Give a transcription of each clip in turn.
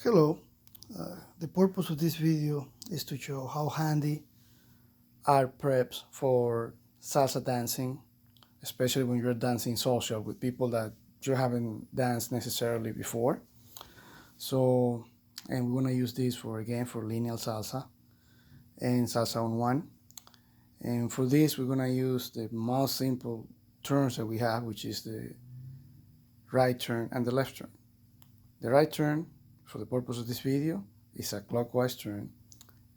Hello, the purpose of this video is to show how handy are preps for salsa dancing, especially when you're dancing social with people that you haven't danced necessarily before. So, and we want to use this for lineal salsa and salsa on one. And for this, we're going to use the most simple turns that we have, which is the right turn and the left turn. The right turn, for the purpose of this video, is a clockwise turn,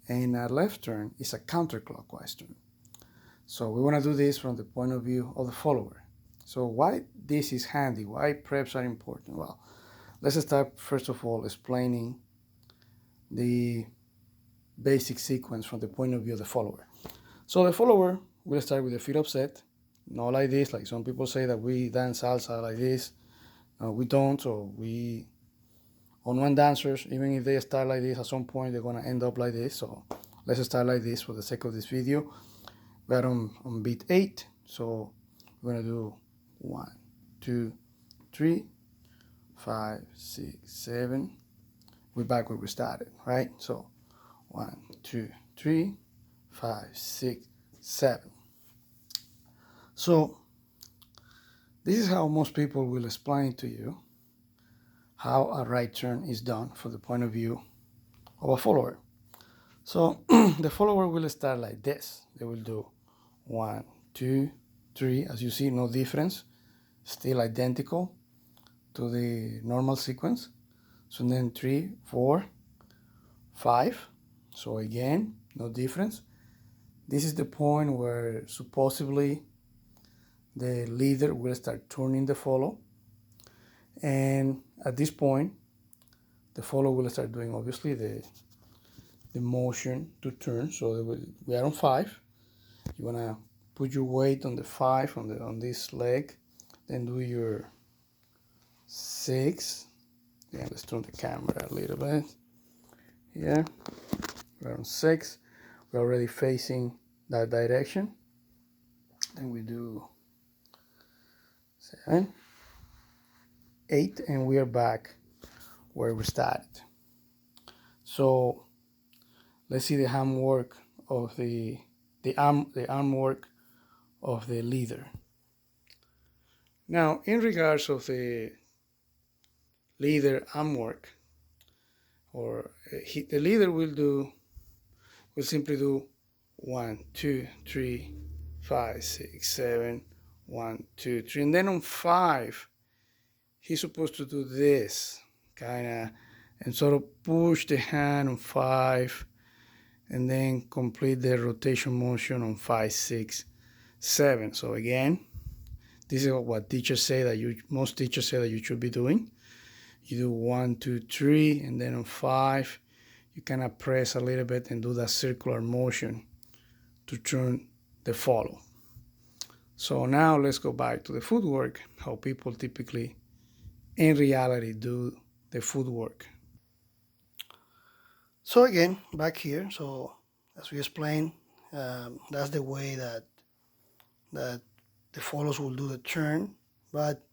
and a left turn is a counterclockwise turn. So we want to do this from the point of view of the follower. So why this is handy, why preps are important? Well, let's start first of all explaining the basic sequence from the point of view of the follower. So the follower will start with the feet offset, not like this, like some people say that we dance salsa like this. We don't, so we on one dancers, even if they start like this, at some point they're gonna end up like this. So let's start like this for the sake of this video. We're on beat 8, so we're gonna do 1, 2, 3, 5, 6, 7. We're back where we started, right? So 1, 2, 3, 5, 6, 7. So this is how most people will explain to you how a right turn is done from the point of view of a follower. So the follower will start like this. They will do 1, 2, 3. As you see, no difference. Still identical to the normal sequence. So then 3, 4, 5. So again, no difference. This is the point where supposedly the leader will start turning the follow. And at this point, the follow will start doing obviously the motion to turn. So we are on 5. You wanna put your weight on the 5 on this leg, then do your 6. Yeah, let's turn the camera a little bit. Here, we're on 6. We're already facing that direction. Then we do 7, 8, and we are back where we started. So let's see the arm work of the arm work of the leader. Now, in regards of the leader arm work, or the leader will simply do 1, 2, 3, 5, 6, 7, 1, 2, 3, and then on 5 he's supposed to do this kind of and sort of push the hand on 5 and then complete the rotation motion on 5, 6, 7. So again, this is what teachers say that most teachers say that you should be doing. You do 1, 2, 3, and then on 5 you kind of press a little bit and do that circular motion to turn the follow. So now let's go back to the footwork, how people typically in reality do the footwork. So again, back here, so as we explained, that's the way that the follows will do the turn, but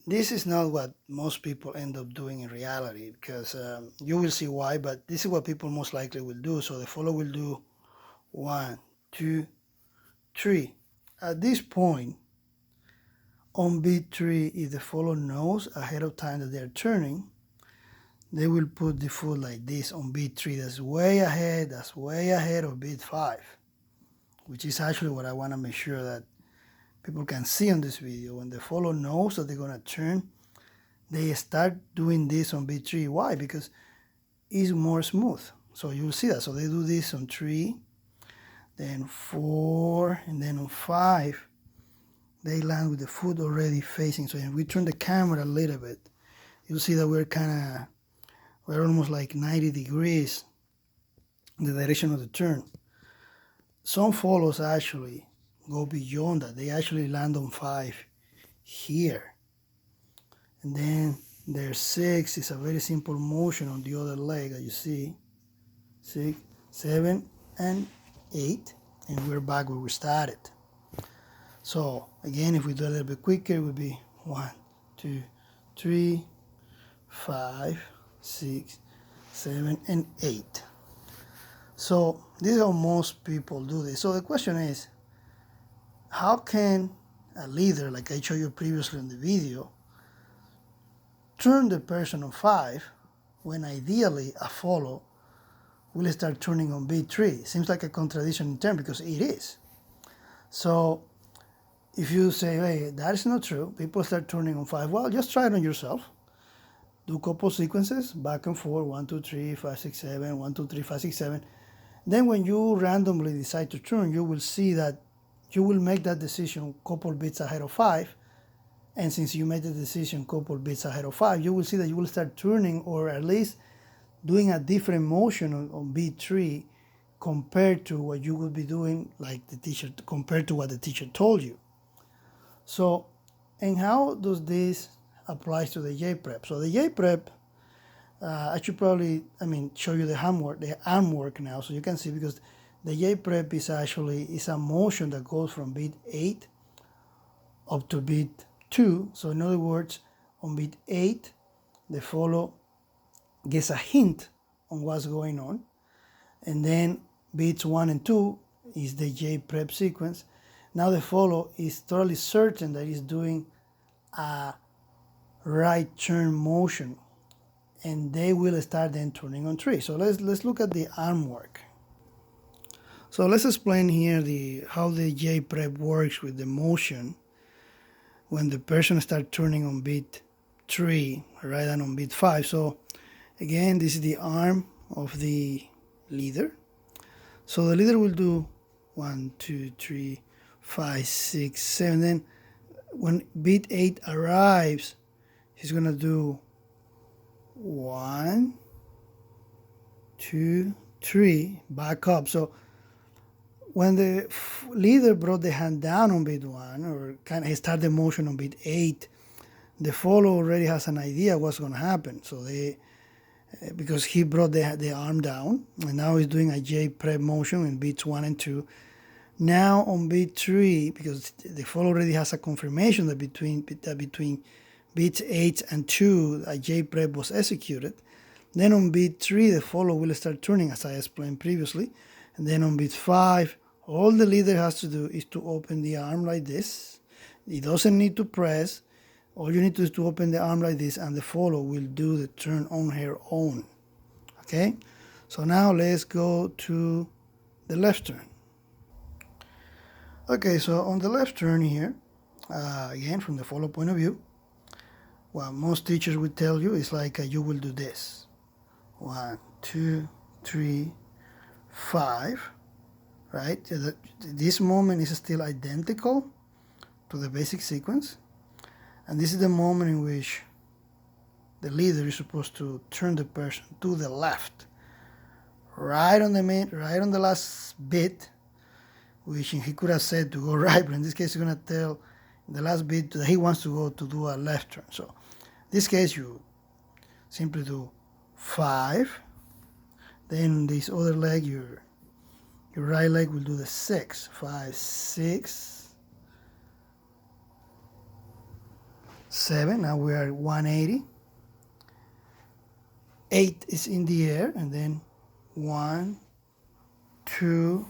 this is not what most people end up doing in reality, because you will see why, but this is what people most likely will do. So the follow will do 1, 2, 3. At this point, on beat 3, if the follow knows ahead of time that they're turning, they will put the foot like this on beat 3. That's way ahead of beat 5, which is actually what I want to make sure that people can see on this video. When the follow knows that they're going to turn, they start doing this on beat 3. Why? Because it's more smooth. So you'll see that. So they do this on 3, then 4, and then on 5, they land with the foot already facing. So if we turn the camera a little bit, you'll see that we're almost like 90 degrees in the direction of the turn. Some follows actually go beyond that. They actually land on 5 here. And then their 6 is a very simple motion on the other leg that you see. 6, 7, and 8. And we're back where we started. So again, if we do a little bit quicker, it would be 1, 2, 3, 5, 6, 7, and 8. So this is how most people do this. So the question is, how can a leader, like I showed you previously in the video, turn the person on 5 when ideally a follow will start turning on beat 3? Seems like a contradiction in terms, because it is. So if you say, hey, that is not true, people start turning on 5, well, just try it on yourself. Do a couple sequences, back and forth, 1, 2, 3, 5, 6, 7, 1, 2, 3, 5, 6, 7. Then when you randomly decide to turn, you will see that you will make that decision a couple bits ahead of 5. And since you made the decision a couple bits ahead of 5, you will see that you will start turning, or at least doing a different motion on beat 3 compared to what you would be doing, like the teacher, compared to what the teacher told you. So, and how does this apply to the J prep? So the J prep, I should probably, show you the arm work now, so you can see, because the J prep is a motion that goes from beat 8 up to beat 2. So in other words, on beat 8, the follow gets a hint on what's going on, and then beats 1 and 2 is the J prep sequence. Now the follow is totally certain that he's doing a right turn motion, and they will start then turning on 3. So let's look at the arm work. So let's explain here how the J prep works with the motion when the person starts turning on beat 3 rather than on beat 5. So again, this is the arm of the leader. So the leader will do 1, 2, 3, 5, 6, 7. Then when beat 8 arrives, he's going to do 1, 2, 3, back up. So when the leader brought the hand down on beat 1, or kind of he started the motion on beat 8, the follow already has an idea what's going to happen. So because he brought the arm down, and now he's doing a J prep motion in beats 1 and 2. Now on beat 3, because the follow already has a confirmation that between beats 8 and 2, a J prep was executed. Then on beat 3, the follow will start turning, as I explained previously. And then on beat 5, all the leader has to do is to open the arm like this. He doesn't need to press. All you need to do is to open the arm like this, and the follow will do the turn on her own. Okay? So now let's go to the left turn. Okay, so on the left turn here, again, from the follow point of view, what most teachers would tell you is like you will do this. 1, 2, 3, 5, right? So this moment is still identical to the basic sequence. And this is the moment in which the leader is supposed to turn the person to the left, right on the last bit, which he could have said to go right, but in this case he's going to tell the last bit that he wants to go to do a left turn. So in this case you simply do 5, then this other leg, your right leg will do the 6, 5, 6, 7, now we are at 180. 8 is in the air, and then 1, 2,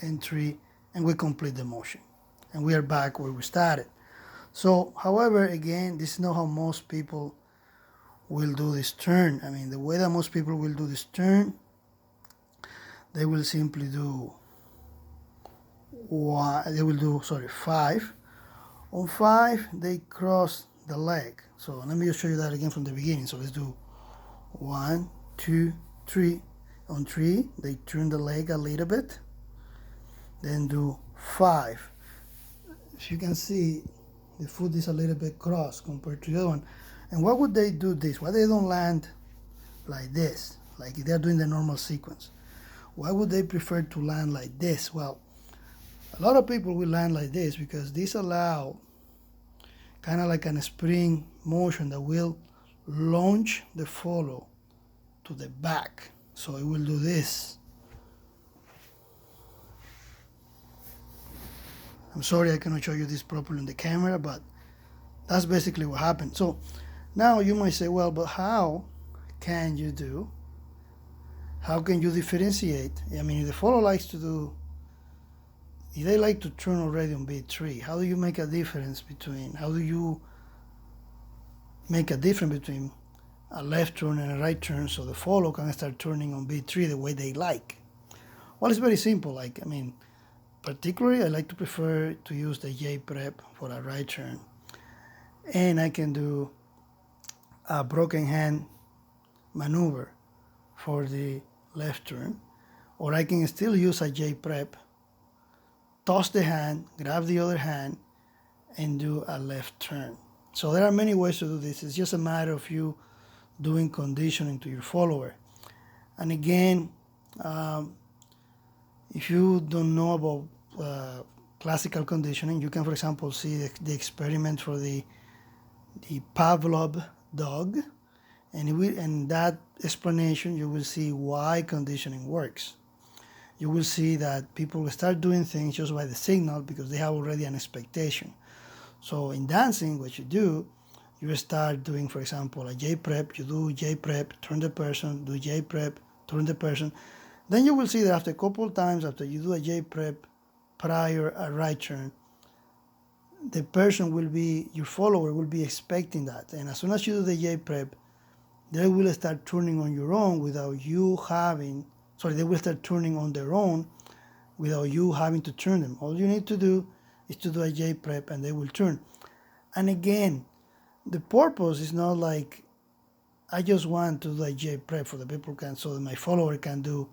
and 3, and we complete the motion. And we are back where we started. So, however, again, this is not how most people will do this turn. The way that most people will do this turn, they will simply do 5. On 5, they cross the leg. So let me just show you that again from the beginning. So let's do 1, 2, 3. On 3, they turn the leg a little bit. Then do 5. As you can see, the foot is a little bit crossed compared to the other one. And why would they do this? Why they don't land like this, like if they're doing the normal sequence? Why would they prefer to land like this? Well, a lot of people will land like this because this allows kind of like a spring motion that will launch the follow to the back. So it will do this. I'm sorry I cannot show you this properly on the camera, but that's basically what happened. So now you might say, well, but how can you do? How can you differentiate? I mean, if the follow likes to do, if they like to turn already on beat 3, how do you make a difference between, how do you make a difference between a left turn and a right turn so the follow can start turning on beat 3 the way they like? Well, it's very simple. Like, I mean, particularly I like to prefer to use the J prep for a right turn. And I can do a broken hand maneuver for the left turn. Or I can still use a J prep, toss the hand, grab the other hand, and do a left turn. So there are many ways to do this. It's just a matter of you doing conditioning to your follower. And again, if you don't know about classical conditioning, you can, for example, see the experiment for the Pavlov dog, and in that explanation you will see why conditioning works. You will see that people will start doing things just by the signal because they have already an expectation. So in dancing, what you do, you start doing, for example, a J prep, you do J prep, turn the person, do J prep, turn the person. Then you will see that after a couple times, after you do a J prep prior a right turn, the person will be, your follower will be expecting that. And as soon as you do the J prep, they will start turning on your own without you having, they will start turning on their own without you having to turn them. All you need to do is to do a J prep and they will turn. And again, the purpose is not like I just want to do a J prep for the people so that my follower can do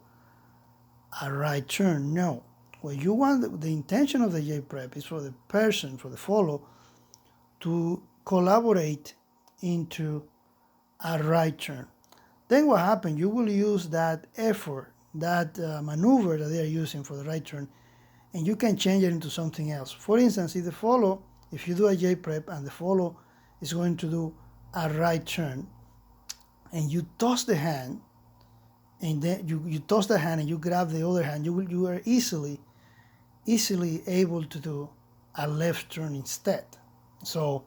a right turn. No. What you want, the intention of the J prep is for the person, for the follow, to collaborate into a right turn. Then what happens? You will use that effort, that maneuver that they are using for the right turn, and you can change it into something else. For instance, if you do a J prep and the follow is going to do a right turn, and you toss the hand, and then you toss the hand and you grab the other hand, you are easily able to do a left turn instead. So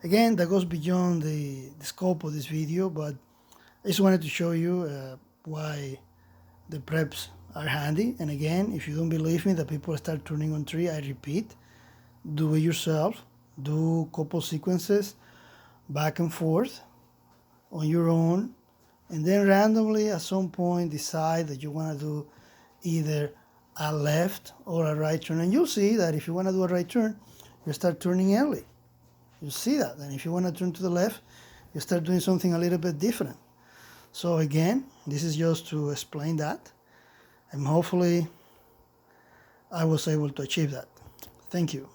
again, that goes beyond the scope of this video, but I just wanted to show you why the preps are handy. And again, if you don't believe me that people start turning on 3, I repeat, do it yourself. Do a couple sequences back and forth on your own, and then randomly at some point decide that you want to do either a left or a right turn. And you'll see that if you want to do a right turn, you start turning early. You see that. And if you want to turn to the left, you start doing something a little bit different. So again, this is just to explain that, and hopefully I was able to achieve that. Thank you.